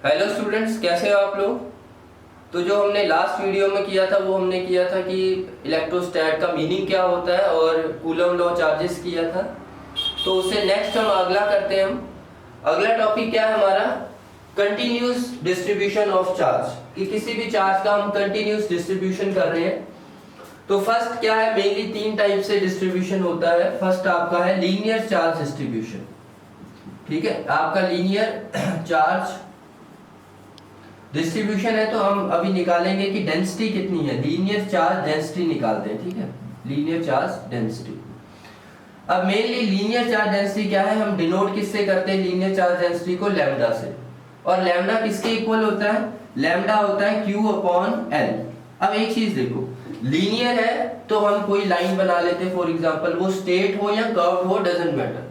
Hello students, कैसे हो आप लोग। तो जो हमने लास्ट वीडियो में किया था वो हमने किया था कि इलेक्ट्रोस्टैट का मीनिंग क्या होता है और कूलम लॉ चार्जेस किया था। तो उससे नेक्स्ट हम अगला करते हैं। हम अगला टॉपिक क्या है हमारा, कंटिन्यूस डिस्ट्रीब्यूशन ऑफ चार्ज, कि किसी भी चार्ज का हम कंटिन्यूस डिस्ट्रीब्यूशन कर रहे हैं। तो फर्स्ट क्या है, मेनली तीन टाइप से डिस्ट्रीब्यूशन होता है। फर्स्ट आपका है लीनियर चार्ज डिस्ट्रीब्यूशन। ठीक है, आपका लीनियर चार्ज डिस्ट्रीब्यूशन है। तो हम अभी निकालेंगे कि डेंसिटी कितनी है, लीनियर चार्ज डेंसिटी निकालते हैं। ठीक है, लीनियर चार्ज डेंसिटी। अब मेनली लीनियर चार्ज डेंसिटी क्या है, हम डिनोट किससे करते हैं लीनियर चार्ज डेंसिटी को, लैम्डा से। और लैम्डा किसके इक्वल होता है, लैम्डा होता है Q अपॉन L। अब एक चीज देखो, लीनियर है तो हम कोई लाइन बना लेते हैं, फॉर एग्जांपल वो स्ट्रेट हो या कर्व्ड हो, डजंट मैटर।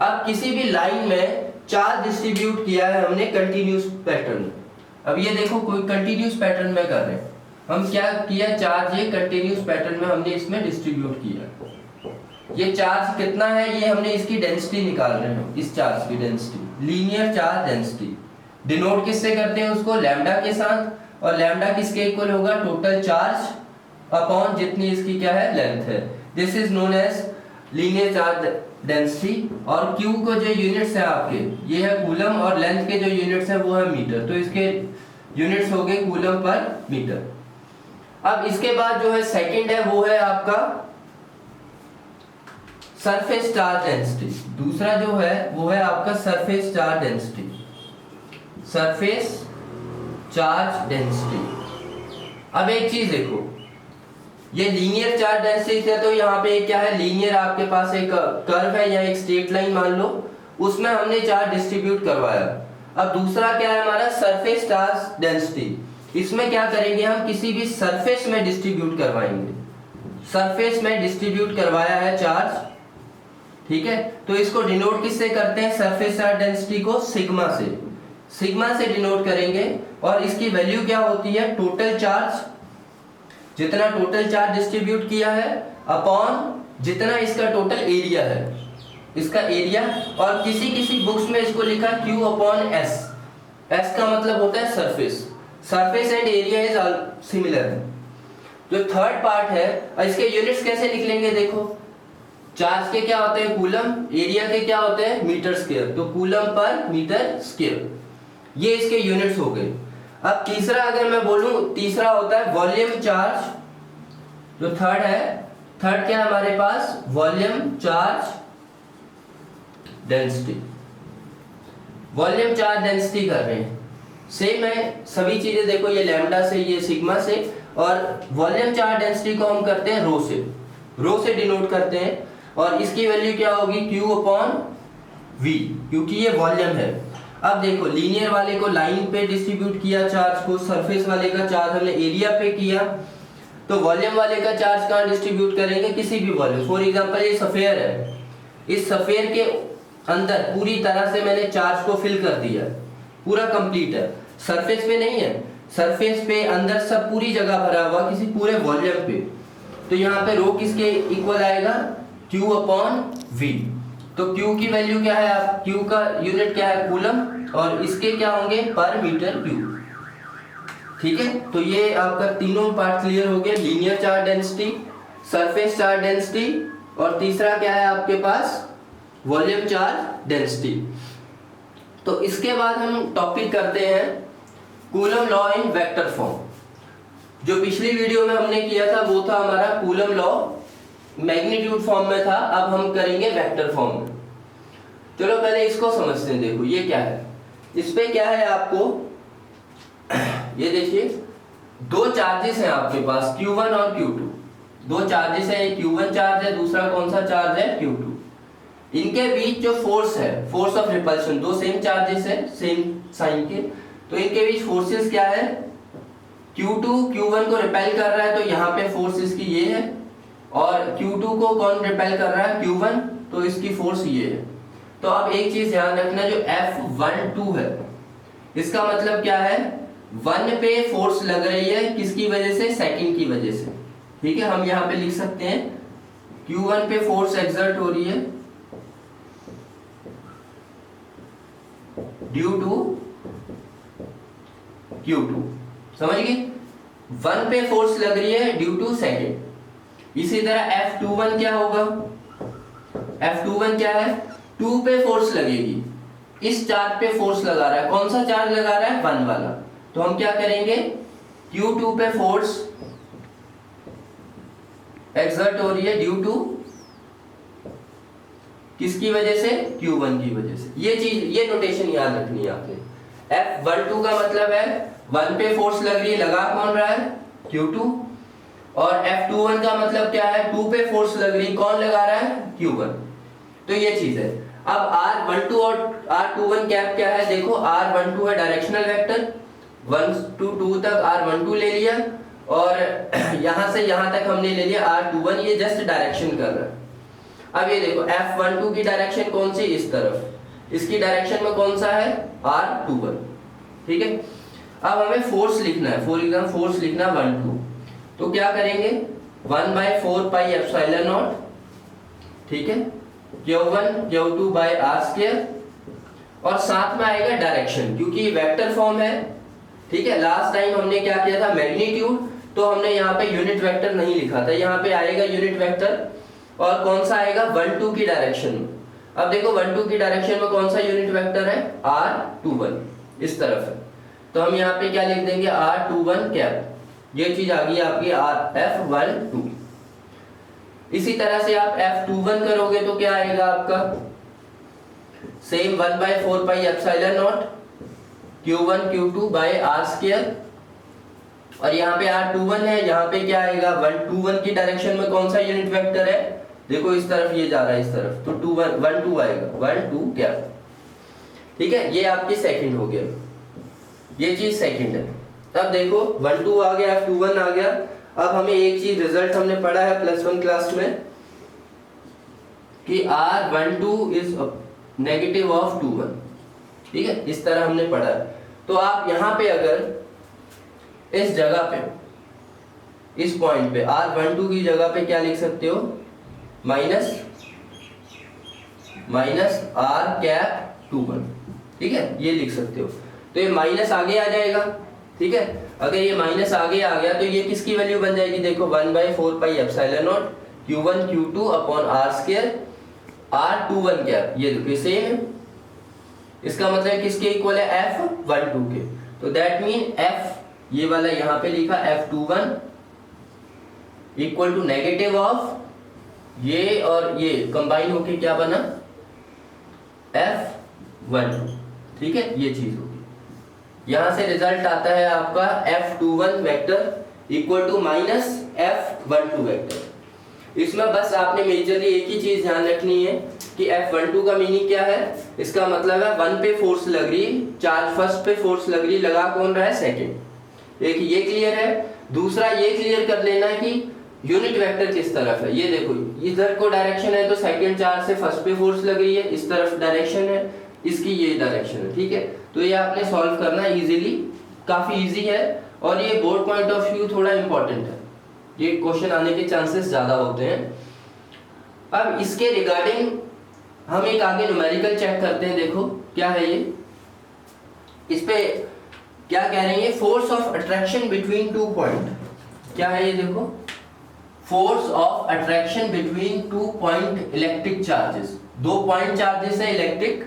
अब किसी भी लाइन में चार्ज डिस्ट्रीब्यूट किया है हमने कंटिन्यूस पैटर्न में। अब ये देखो कोई कंटिन्यूस पैटर्न में कर रहे हैं हम, क्या किया, चार्ज ये कंटिन्यूस पैटर्न में हमने इसमें डिस्ट्रीब्यूट किया। ये चार्ज कितना है, ये हमने इसकी डेंसिटी निकाल रहे हैं, इस चार्ज की density, linear charge density. Denote किससे करते हैं उसको, लैम्डा के साथ। और लैम्डा किसके इक्वल होगा, टोटल चार्ज अपॉन जितनी इसकी क्या है, लेंथ है। This is known as linear charge density. और Q को जो यूनिट्स है आपके, ये है कूलम, और लेंथ के जो यूनिट्स है वो है मीटर। तो इसके यूनिट्स हो गए कूलम पर मीटर। अब इसके बाद जो है सेकंड है वो है आपका सरफेस चार्ज डेंसिटी। दूसरा जो है वो है आपका surface charge density, surface charge density. अब एक चीज देखो, ये लीनियर चार्ज डेंसिटी है, तो यहाँ पे क्या है, लीनियर आपके पास एक कर्व है या एक स्ट्रेट लाइन मान लो, उसमें हमने चार्ज डिस्ट्रीब्यूट करवाया। अब दूसरा क्या है हमारा, सरफेस चार्ज डेंसिटी। इसमें क्या करेंगे हम, किसी भी सरफेस में डिस्ट्रीब्यूट करवाएंगे, सरफेस में डिस्ट्रीब्यूट करवाया है चार्ज। ठीक है, तो इसको डिनोट किससे करते हैं, सरफेस चार्ज डेंसिटी को सिग्मा से, सिग्मा से डिनोट करेंगे। और इसकी वैल्यू क्या होती है, टोटल चार्ज, जितना टोटल चार्ज डिस्ट्रीब्यूट किया है अपॉन जितना इसका टोटल एरिया है, इसका एरिया। और किसी किसी बुक्स में इसको लिखा Q अपॉन S। S का मतलब होता है surface, surface and area is similar. जो थर्ड पार्ट है, इसके यूनिट्स कैसे निकलेंगे, देखो चार्ज के क्या होते हैं कूलम, एरिया के क्या होते हैं मीटर स्क्वायर, तो कूलम पर मीटर स्क्वायर, ये इसके यूनिट्स हो गए। अब तीसरा अगर मैं बोलूं, तीसरा होता है वॉल्यूम चार्ज। जो थर्ड है, थर्ड क्या है हमारे पास, volume charge density. Volume charge density कर रहे हैं, सेम है सभी चीजें। देखो ये लैम्डा से, ये सिग्मा से, और वॉल्यूम चार्ज डेंसिटी को हम करते हैं रो से, रो से डिनोट करते हैं। और इसकी वैल्यू क्या होगी, Q अपॉन V, क्योंकि ये वॉल्यूम है। अब देखो लीनियर वाले को लाइन पे डिस्ट्रीब्यूट किया चार्ज को, सरफेस वाले का चार्ज हमने एरिया पे किया, तो वॉल्यूम वाले का चार्ज कहाँ डिस्ट्रीब्यूट करेंगे, किसी भी वॉल्यूम। फॉर एग्जांपल ये सफेयर है, इस सफेयर के अंदर पूरी तरह से मैंने चार्ज को फिल कर दिया, पूरा कंप्लीट है, सरफेस पे नहीं है, सरफेस पे अंदर सब पूरी जगह भरा हुआ किसी पूरे वॉल्यूम पे। तो यहाँ पे रो किसके इक्वल आएगा, Q अपॉन V। तो Q की वैल्यू क्या है, आप Q का यूनिट क्या है, कूलम, और इसके क्या होंगे, पर मीटर क्यूब। ठीक है, तो ये आपका तीनों पार्ट क्लियर हो गया, linear charge density, surface charge density, और तीसरा क्या है आपके पास, वॉल्यूम चार्ज डेंसिटी। तो इसके बाद हम टॉपिक करते हैं coulomb law in vector form. जो पिछली वीडियो में हमने किया था वो था हमारा कूलम लॉ मैग्नीट्यूड फॉर्म में था, अब हम करेंगे वेक्टर फॉर्म में। चलो पहले इसको समझते हैं। देखो ये क्या है, इस पे क्या है आपको, ये देखिए दो चार्जेस हैं आपके पास, Q1 और Q2। दो चार्जेस है, Q1 चार्ज है, दूसरा कौन सा चार्ज है, Q2। इनके बीच जो फोर्स है, फोर्स ऑफ रिपल्शन, दो सेम चार्जेस है, सेम साइन के, तो इनके बीच फोर्सेस क्या है, Q2 Q1 को रिपेल कर रहा है, तो यहाँ पे फोर्स इसकी ये है, और Q2 को कौन रिपेल कर रहा है, Q1, तो इसकी फोर्स ये है। तो अब एक चीज ध्यान रखना, जो F12 है, इसका मतलब क्या है, 1 पे फोर्स लग रही है, किसकी वजह से, सेकंड की वजह से। ठीक है, हम यहाँ पे लिख सकते हैं Q1 पे फोर्स एक्सर्ट हो रही है ड्यू टू Q2, समझ गए? 1 पे फोर्स लग रही है ड्यू टू सेकेंड। इसी तरह F21 क्या होगा? F21 क्या है? 2 पे फोर्स लगेगी, इस चार्ज पे फोर्स लगा रहा है, कौन सा चार्ज लगा रहा है? 1 वाला। तो हम क्या करेंगे, Q2 पे फोर्स एक्सर्ट हो रही है ड्यू टू किसकी वजह से? Q1 की वजह से। ये चीज, ये नोटेशन याद रखनी है आपने। F12 का मतलब है 1 पे फोर्स लग रही है, लगा कौन रहा है? Q2। और F21 का मतलब क्या है? 2 पे फोर्स लग रही, कौन लगा रहा है? Q1। तो ये चीज है। अब R12 और R21 कैप क्या है? देखो R12 है डायरेक्शनल वेक्टर, 1 to 2 तक R12 ले लिया, और यहां से यहां तक हमने ले लिया R21, ये जस्ट डायरेक्शन कर रहा है। अब ये देखो F12 की डायरेक्शन कौन सी? इस तरफ, इसकी डायरेक्शन में कौन सा है? R21, ठीक है। अब हमें फोर्स लिखना है, फॉर एग्जाम्पल फोर्स लिखना 1 2, तो क्या करेंगे? 1/4 पाई एप्सिलॉन नॉट, ठीक है, Q1 Q2 बाय r², और साथ में आएगा डायरेक्शन, क्योंकि वेक्टर फॉर्म है, ठीक है। लास्ट टाइम हमने क्या किया था? मैग्नीट्यूड, तो हमने यहाँ पे यूनिट वेक्टर नहीं लिखा था, यहाँ पे आएगा यूनिट वेक्टर, और कौन सा आएगा? 1 2 की डायरेक्शन में। अब देखो 1 2 की डायरेक्शन में कौन सा यूनिट वेक्टर है? R21, इस तरफ है, तो हम यहाँ पे क्या लिख देंगे? R21 cap. ये चीज आ गई आपकी F12। इसी तरह से आप F21 करोगे तो क्या आएगा आपका? Same 1/4 pi epsilon naught Q1 Q2 by r², और यहाँ पे R21 है, यहाँ पे क्या आएगा? 1 की डायरेक्शन में कौन सा यूनिट वेक्टर है? देखो इस तरफ ये जा रहा है, इस तरफ, तो 1 2 आएगा, 1 2 क्या, ठीक है। ये आपकी सेकंड हो गया, ये चीज सेकंड है। तब देखो 1 2 आ गया, F21 आ गया। अब हमें एक चीज रिजल्ट हमने पढ़ा है +1 क्लास में कि R12 इज नेगेटिव ऑफ 21, ठीक है, इस तरह हमने पढ़ा है। तो आप यहाँ पे अगर इस जगह पे, इस पॉइंट पे R12 की जगह पे क्या लिख सकते हो? माइनस R⁻21, ठीक है, ये लिख सकते हो। तो ये माइनस आगे आ जाएगा, ठीक है। अगर ये माइनस आगे आ गया तो ये किसकी वैल्यू बन जाएगी? देखो 1/4 pi epsilon naught Q1 Q2 upon r² R21 क्या, ये देखो सेम है, इसका मतलब किसके इक्वल है? F12 के। तो दैट मीन F, ये वाला यहाँ पे लिखा F21 equal to negative of ये और ये कंबाइन होके क्या बना? F12, ठीक है, ये चीज होगी। यहां से रिजल्ट आता है आपका F21 vector equal to minus F12 vector. इसमें बस आपने मेजरली एक ही चीज ध्यान रखनी है कि F12 का मीनिंग क्या है? इसका मतलब है 1 पे फोर्स लग रही, चार्ज फर्स्ट पे फोर्स लग रही, लगा कौन रहा है? सेकंड। एक ये क्लियर है। दूसरा ये क्लियर कर लेना है कि यूनिट वेक्टर किस तरफ है। ये देखो इधर को डायरेक्शन है तो सेकंड चार्ज से फर्स्ट पे फोर्स लग रही है, इस तरफ डायरेक्शन है, इसकी ये डायरेक्शन है, ठीक है। तो ये आपने सॉल्व करना इजीली, काफी इजी है, और ये बोर्ड पॉइंट ऑफ व्यू थोड़ा इंपॉर्टेंट है, ये क्वेश्चन आने के चांसेस ज्यादा होते हैं। अब इसके रिगार्डिंग हम एक आगे न्यूमेरिकल चेक करते हैं। देखो क्या है ये, इस पे क्या कह रहे हैं? Force of attraction between 2 point. क्या है ये? देखो force of attraction between 2 point electric charges. 2 point charges है इलेक्ट्रिक,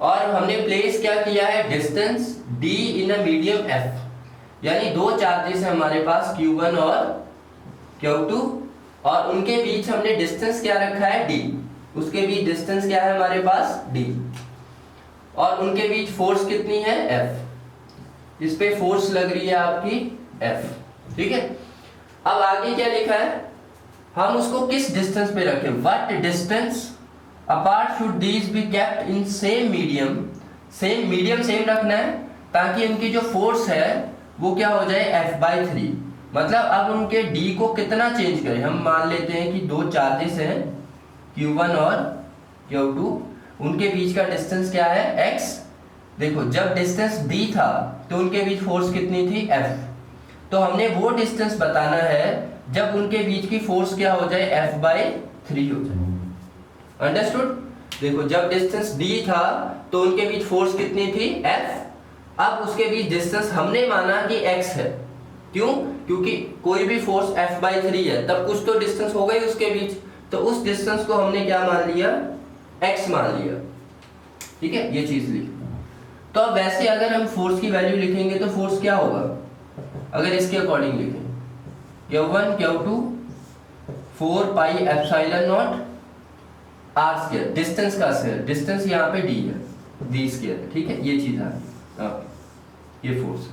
और हमने प्लेस क्या किया है? Distance d in a medium f, यानी 2 चार्जेस है हमारे पास Q1 और Q2, और उनके बीच हमने डिस्टेंस क्या रखा है? d। उसके बीच डिस्टेंस क्या है हमारे पास? d, और उनके बीच फोर्स कितनी है? F। इस पे फोर्स लग रही है आपकी F, ठीक है। अब आगे क्या लिखा है? हम उसको किस डिस्टेंस पे रखें? What distance apart should these be kept in same medium. Same medium same रखना है ताकि उनकी जो फोर्स है वो क्या हो जाए? F/3। मतलब अब उनके d को कितना चेंज करें? हम मान लेते हैं कि 2 चार्जेस हैं Q1 और Q2, उनके बीच का डिस्टेंस क्या है? x। देखो जब डिस्टेंस d था तो उनके बीच फोर्स कितनी थी? F। तो हमने वो डिस्टेंस बताना है जब उनके बीच की फोर्स क्या हो जाए? F/3 हो जाए। अंडरस्टूड? देखो जब डिस्टेंस d था तो उनके बीच फोर्स कितनी थी? F। अब उसके बीच डिस्टेंस हमने माना कि x है, क्यों? क्योंकि कोई भी फोर्स F/3 है, तब कुछ तो डिस्टेंस होगा ही उसके बीच, तो उस डिस्टेंस को हमने क्या मान लिया? x मान लिया। ठीक है, ये चीज लिखी। तो अब वैसे अगर हम फोर्स की वैल्यू लिखेंगे तो फोर्स क्या होगा अगर इसके अकॉर्डिंग लिखें? Q1 Q2 4 pi epsilon not r square, distance का स्क्वायर, डिस्टेंस यहाँ पे d है, d स्क्वायर है। ठीक है, ये चीज आ गई। ये फोर्स,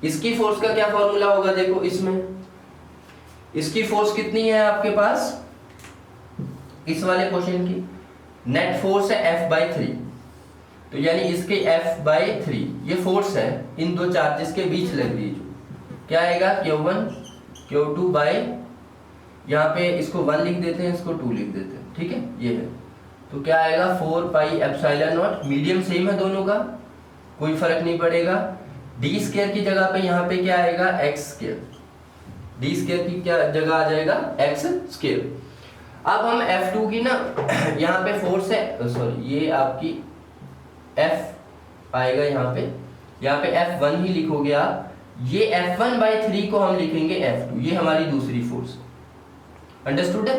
इसकी फोर्स का क्या फॉर्मूला होगा? देखो इसमें इसकी फोर्स कितनी है आपके पास इस वाले क्वेश्चन की? नेट फोर्स है F/3, तो यानी इसके F/3 ये फोर्स है इन दो चार्जेस के बीच लग रही है, जो क्या आएगा? Q1 Q2 बाई, यहाँ पे इसको 1 लिख देते हैं, इसको 2 लिख देते हैं। ठीक है, ये है, तो क्या आएगा? 4 पाई एप्सिलॉन नॉट, मीडियम सेम है दोनों का, कोई फर्क नहीं पड़ेगा। डी स्क्वायर की जगह पे यहाँ पे क्या आएगा? एक्स स्क्वायर, डी स्क्वायर की क्या जगह आ जाएगा? X square. अब हम F2 की ना यहाँ पे फोर्स है, सॉरी ये आपकी F आएगा यहाँ पे F1 ही लिखोगे आप, ये F1/3 को हम लिखेंगे F2, ये हमारी दूसरी फोर्स। अंडरस्टूड है?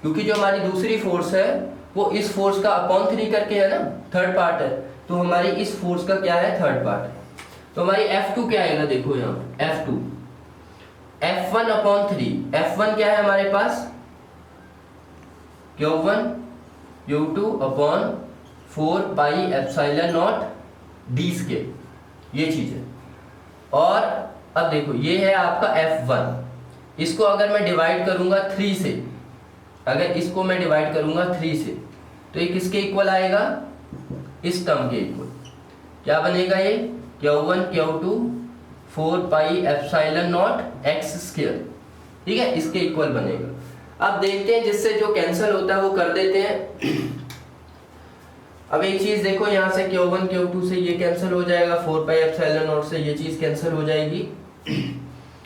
क्योंकि जो हमारी दूसरी फोर्स है वो इस फोर्स का अपॉन 3 करके है ना, थर्ड पार्ट है, तो हमारी इस फोर्स का क्या है? थर्ड पार्ट है। तो हमारी F2 क्या आएगा? देखो यहाँ F2 F1/3, F1 क्या है हमारे पास? Q1 Q2 upon 4 pi epsilon not d square, ये चीज है। और अब देखो ये है आपका F1, इसको अगर मैं डिवाइड करूंगा 3 से, अगर इसको मैं डिवाइड करूंगा 3 से, तो ये किसके इक्वल आएगा? इस टर्म के इक्वल। क्या बनेगा ये? Q1 Q2 4 pi epsilon not x square. ठीक है, इसके इक्वल बनेगा। अब देखते हैं, जिससे जो कैंसिल होता है वो कर देते हैं। अब एक चीज देखो, यहाँ से Q1 Q2 से ये कैंसिल हो जाएगा, 4 पाई एप्सिलॉन नॉट से ये चीज कैंसिल हो जाएगी,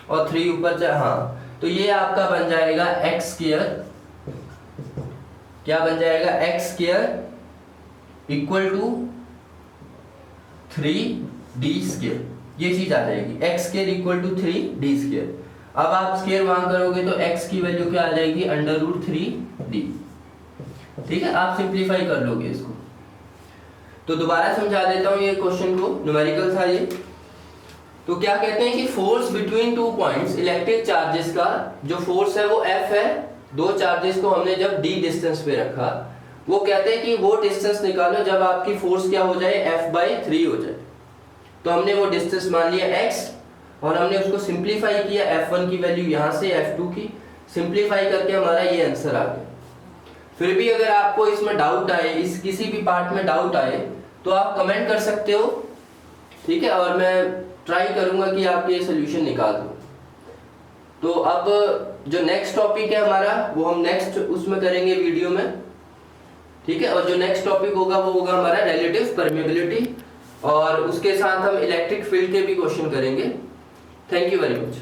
और 3 ऊपर जाए, हाँ, तो ये आपका बन जाएगा x स्क्वायर। क्या बन जाएगा? x square equal to 3d square, ये चीज आ जाएगी, x square equal to 3d square. अब आप स्क्वायर वहां करोगे तो x की वैल्यू क्या आ जाएगी? √3d। ठीक है, आप सिंप्लीफाई कर लोगे इसको। तो दोबारा समझा देता हूँ ये क्वेश्चन को, न्यूमेरिकल था ये। तो क्या कहते हैं कि force between 2 points, electric charges का जो फोर्स है वो F है, दो चार्जेस को हमने जब d डिस्टेंस पे रखा, वो कहते हैं कि वो डिस्टेंस निकालो जब आपकी फोर्स क्या हो जाए? F/3 हो जाए। तो हमने वो डिस्टेंस मान लिया x, और हमने उसको सिंप्लीफाई किया, F1 की वैल्यू यहाँ से F2 की सिंप्लीफाई करके हमारा ये आंसर आ गया। फिर भी अगर आपको इसमें डाउट आए, इस किसी भी पार्ट में डाउट आए, तो आप कमेंट कर सकते हो। ठीक है, और मैं ट्राई करूंगा कि आप ये सोल्यूशन निकाल दो। तो अब जो नेक्स्ट टॉपिक है हमारा, वो हम नेक्स्ट उसमें करेंगे वीडियो में। ठीक है, और जो नेक्स्ट टॉपिक होगा वो होगा हमारा रिलेटिव परमेबिलिटी, और उसके साथ हम इलेक्ट्रिक फील्ड के भी क्वेश्चन करेंगे। Thank you very much.